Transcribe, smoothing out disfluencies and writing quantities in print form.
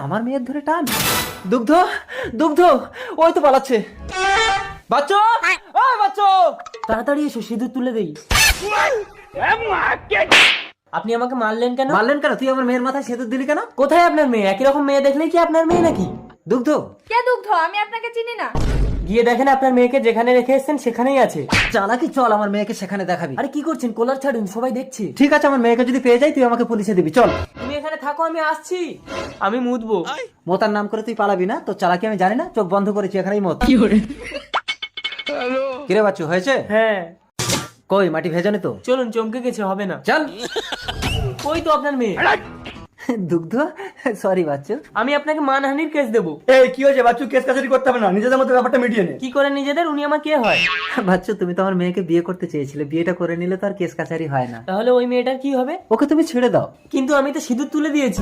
আমার মেয়ের ধরে টান। দুগ্ধ দুগ্ধ, ওই তো পালাচ্ছে। বাচ্চো, ও বাচ্চো, তাড়াতাড়ি এসো, সিঁদুর তুলে দেই। আপনি আমাকে মারলেন কেন? মারলেন কেন? তুই আমার মেয়ের মাথায় সিঁদুর দিলি কেন? কোথায় আপনার মেয়ে? একই রকম মেয়ে দেখলেই কি আপনার মেয়ে নাকি? দুগ্ধ। কে দুগ্ধ? আমি আপনাকে চিনি না। গিয়ে দেখেন আপনার মেয়েকে যেখানে রেখে এসেছেন সেখানেই আছে। চালাকি, চল আমার মেয়েকে সেখানে দেখাবি। আরে কি করছেন? কলার ছাড়ুন, সবাই দেখছে। ঠিক আছে, আমার মেয়েকে যদি পেয়ে যাই তুই আমাকে পুলিশে দিবি। চল, তুমি এখানে থাকো, আমি আসছি। আমি মুতবো। মোতার নাম করে তুই পালাবি না? তো চালাকি আমি জানি না, চোখ বন্ধ করেছি, এখানেই মত। কিরে বাচ্চু, হয়েছে? হ্যাঁ। কই মাটি ভেজানি তো? চলুন, চমকে গেছে, হবে না। চল। ওই তো আপনার মেয়ে। দুগ্ধ, সরি বাচ্চু, আমি আপনাকে মানহানির কেস দেবো। এই কি হয়েছে বাচ্চু? কেস কাছারি করতে হবে না, নিজেদের মতো ব্যাপারটা মিটিয়ে নে। কি করে নিজেদের? উনি আমার কে হয়? বাচ্চু, তুমি তো আমার মেয়েকে বিয়ে করতে চেয়েছিলে, বিয়েটা করে নিলে তো আর কেস কাছারি হয় না। তাহলে ওই মেয়েটার কি হবে? ওকে তুমি ছেড়ে দাও। কিন্তু আমি তো সিঁদুর তুলে দিয়েছি।